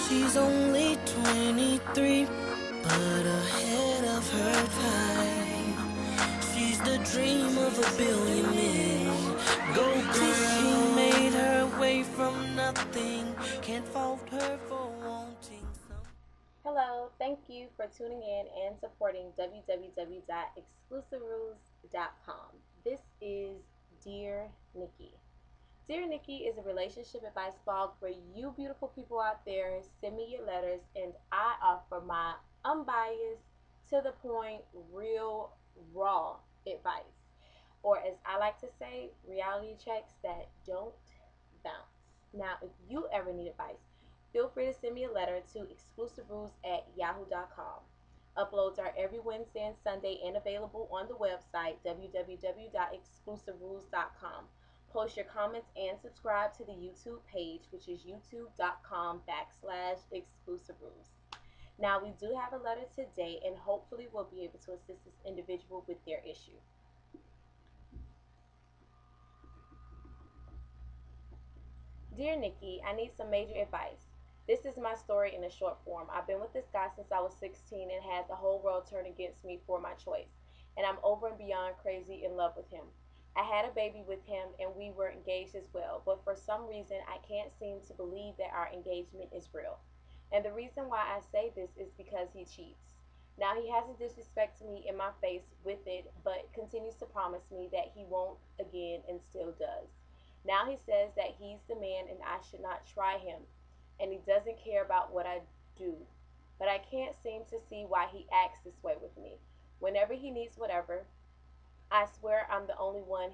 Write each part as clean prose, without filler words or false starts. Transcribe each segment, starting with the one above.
She's only 23, but ahead of her time. She's the dream of a billion men. Go girl. She made her way from nothing. Can't fault her for wanting some. Hello, thank you for tuning in and supporting www.exclusiverules.com. This is Dear Nikki. Dear Nikki is a relationship advice blog where you beautiful people out there send me your letters and I offer my unbiased, to the point, real, raw advice. Or as I like to say, reality checks that don't bounce. Now, if you ever need advice, feel free to send me a letter to exclusiverules@yahoo.com. Uploads are every Wednesday and Sunday and available on the website www.exclusiverules.com. Post your comments and subscribe to the YouTube page, which is youtube.com/exclusiverules. Now, we do have a letter today, and hopefully, we'll be able to assist this individual with their issue. Dear Nikki, I need some major advice. This is my story in a short form. I've been with this guy since I was 16 and had the whole world turn against me for my choice. And I'm over and beyond crazy in love with him. I had a baby with him and we were engaged as well, but for some reason I can't seem to believe that our engagement is real. And the reason why I say this is because he cheats. Now he hasn't disrespected me in my face with it, but continues to promise me that he won't again and still does. Now he says that he's the man and I should not try him, and he doesn't care about what I do. But I can't seem to see why he acts this way with me. Whenever he needs whatever, I swear I'm the only one.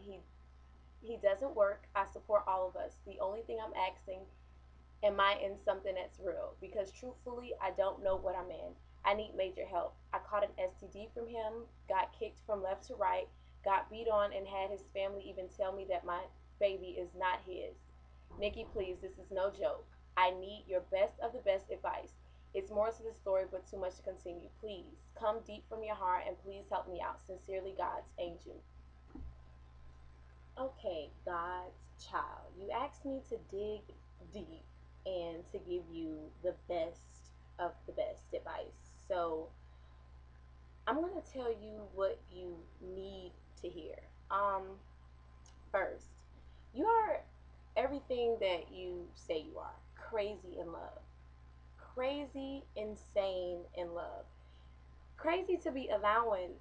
He doesn't work. I support all of us. The only thing I'm asking, am I in something that's real? Because truthfully, I don't know what I'm in. I need major help. I caught an STD from him, got kicked from left to right, got beat on, and had his family even tell me that my baby is not his. Nikki, please, this is no joke. I need your best of the best advice. It's more to the story, but too much to continue. Please, come deep from your heart and please help me out. Sincerely, God's angel. Okay, God's child. You asked me to dig deep and to give you the best of the best advice. So, I'm going to tell you what you need to hear. First, you are everything that you say you are. Crazy in love. Crazy, insane in love. Crazy to be allowing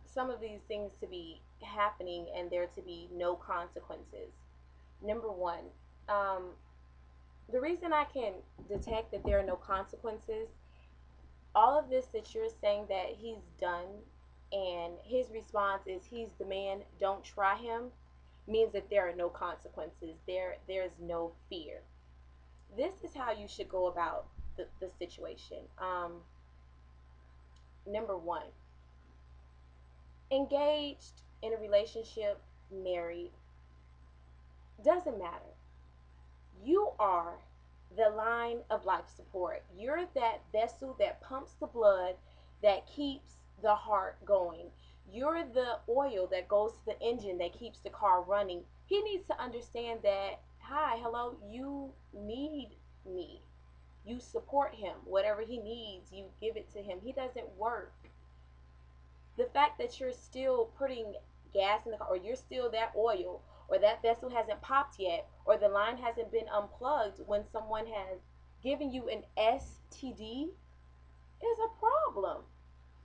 some of these things to be happening and there to be no consequences. Number one, um, the reason I can detect that there are no consequences, all of this that you're saying that he's done, and his response is he's the man, don't try him, means that there are no consequences. There's no fear. This is how you should go about the situation. Number one, engaged, in a relationship, married, doesn't matter. You are the line of life support. You're that vessel that pumps the blood, that keeps the heart going. You're the oil that goes to the engine that keeps the car running. He needs to understand that, hi, hello, you need me. You support him. Whatever he needs, you give it to him. He doesn't work. The fact that you're still putting gas in the car, or you're still that oil, or that vessel hasn't popped yet, or the line hasn't been unplugged when someone has given you an STD, is a problem.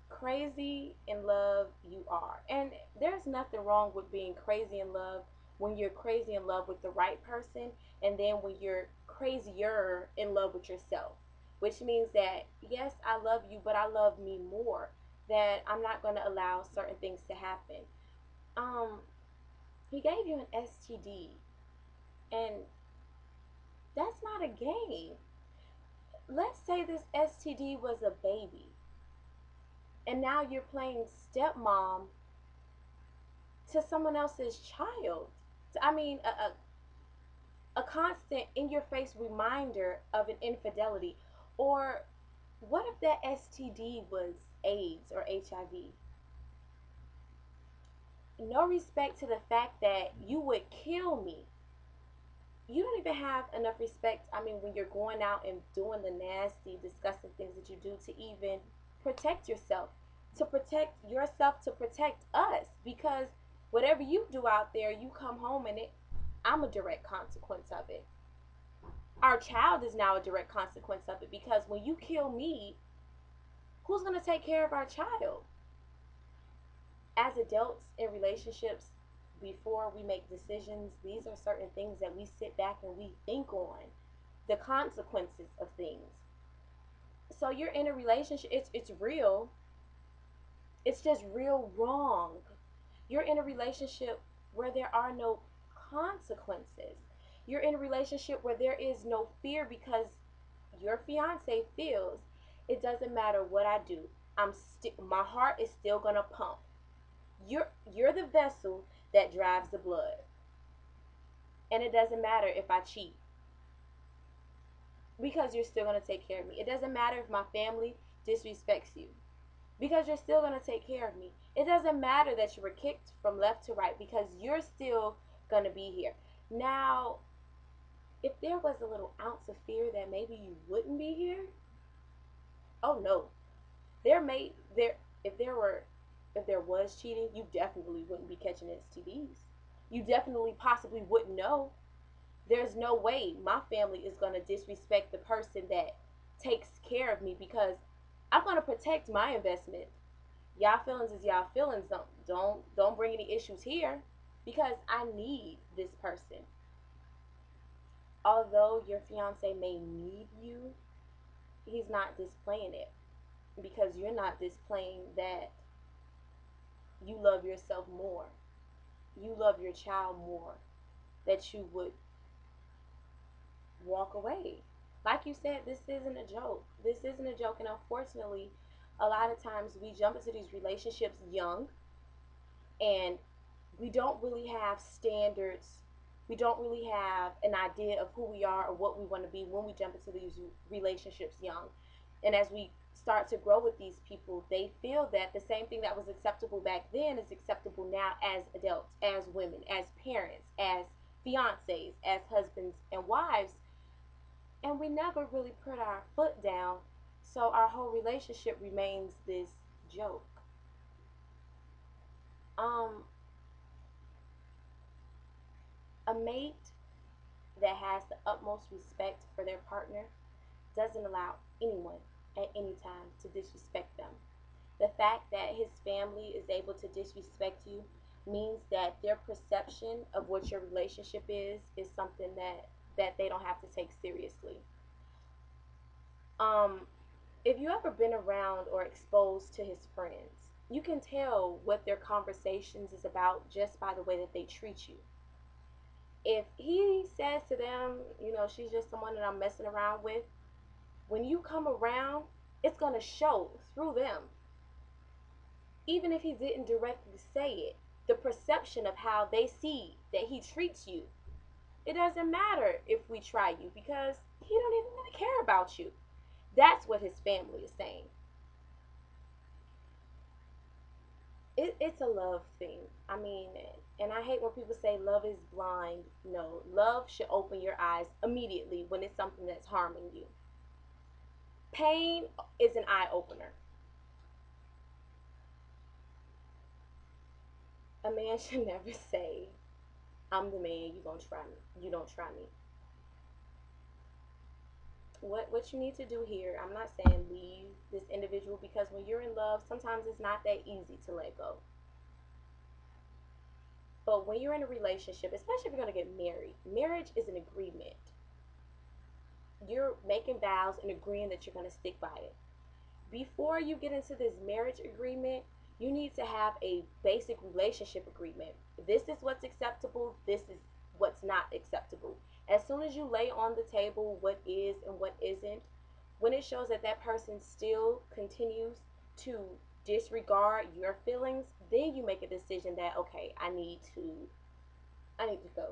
Crazy in love you are. And there's nothing wrong with being crazy in love when you're crazy in love with the right person, and then when you're crazier in love with yourself, which means that yes, I love you, but I love me more, that I'm not going to allow certain things to happen. um he gave you an STD, and that's not a game. Let's say this STD was a baby, and now you're playing stepmom to someone else's child. I mean, a constant in your face reminder of an infidelity. Or what if that STD was AIDS or HIV? No respect to the fact that you would kill me you don't even have enough respect. I mean, when you're going out and doing the nasty, disgusting things that you do to even protect yourself, to protect us, because whatever you do out there, you come home and I'm a direct consequence of it. Our child is now a direct consequence of it, because when you kill me, who's going to take care of our child? As adults in relationships, before we make decisions, these are certain things that we sit back and we think on the consequences of things. So you're in a relationship, it's real. It's just real wrong. You're in a relationship where there are no consequences. You're in a relationship where there is no fear, because your fiance feels it doesn't matter what I do. My heart is still going to pump. You're the vessel that drives the blood. And it doesn't matter if I cheat, because you're still going to take care of me. It doesn't matter if my family disrespects you, because you're still going to take care of me. It doesn't matter that you were kicked from left to right, because you're still going to be here. Now, if there was a little ounce of fear that maybe you wouldn't be here, oh no. There may there if there were if there was cheating, you definitely wouldn't be catching STDs. You definitely possibly wouldn't know. There's no way my family is going to disrespect the person that takes care of me, because I'm going to protect my investment. Y'all feelings is y'all feelings. Don't bring any issues here, because I need this person. Although your fiance may need you, he's not displaying it, because you're not displaying that you love yourself more. You love your child more, that you would walk away. Like you said, this isn't a joke. This isn't a joke. And unfortunately, a lot of times we jump into these relationships young, and we don't really have standards. We don't really have an idea of who we are or what we want to be when we jump into these relationships young. And as we start to grow with these people, they feel that the same thing that was acceptable back then is acceptable now, as adults, as women, as parents, as fiancés, as husbands and wives. And we never really put our foot down. So our whole relationship remains this joke. Um, a mate that has the utmost respect for their partner doesn't allow anyone at any time to disrespect them. The fact that his family is able to disrespect you means that their perception of what your relationship is something that they don't have to take seriously. Um, if you ever been around or exposed to his friends, you can tell what their conversations is about just by the way that they treat you. If he says to them, she's just someone that I'm messing around with, when you come around, it's going to show through them. Even if he didn't directly say it, the perception of how they see that he treats you, it doesn't matter if we try you, because he don't even really care about you. That's what his family is saying. It's a love thing. I mean, and I hate when people say love is blind. No, love should open your eyes immediately when it's something that's harming you. Pain is an eye opener. A man should never say, I'm the man, you gonna try me. You don't try me. What you need to do here, I'm not saying leave this individual, because when you're in love, sometimes it's not that easy to let go. But when you're in a relationship, especially if you're going to get married, marriage is an agreement. You're making vows and agreeing that you're going to stick by it. Before you get into this marriage agreement, you need to have a basic relationship agreement. This is what's acceptable, this is what's not acceptable. As soon as you lay on the table what is and what isn't, when it shows that that person still continues to disregard your feelings, then you make a decision that, okay, I need to go.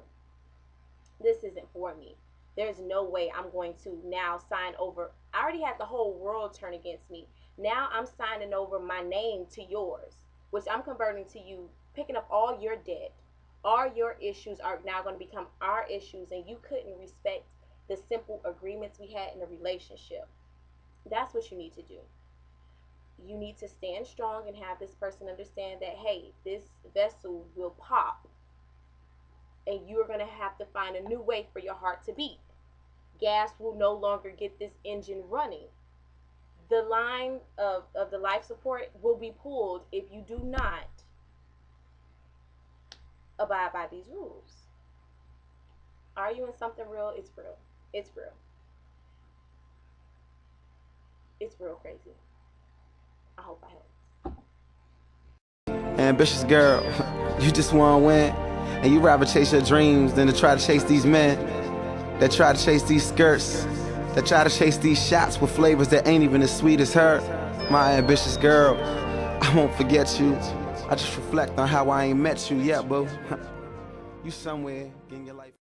This isn't for me. There's no way I'm going to now sign over. I already had the whole world turn against me. Now I'm signing over my name to yours, which I'm converting to you, picking up all your debt. your issues are now going to become our issues, and you couldn't respect the simple agreements we had in the relationship. That's what you need to do. You need to stand strong and have this person understand that, hey, this vessel will pop, and you're going to have to find a new way for your heart to beat. Gas will no longer get this engine running. The line of the life support will be pulled if you do not abide by these rules. Are you in something real? It's real. It's real. It's real crazy. I hope I helped. Ambitious girl, you just wanna win, and you rather chase your dreams than to try to chase these men that try to chase these skirts, that try to chase these shots with flavors that ain't even as sweet as her. My ambitious girl, I won't forget you. I just reflect on how I ain't met you yet, boo. You somewhere in your life.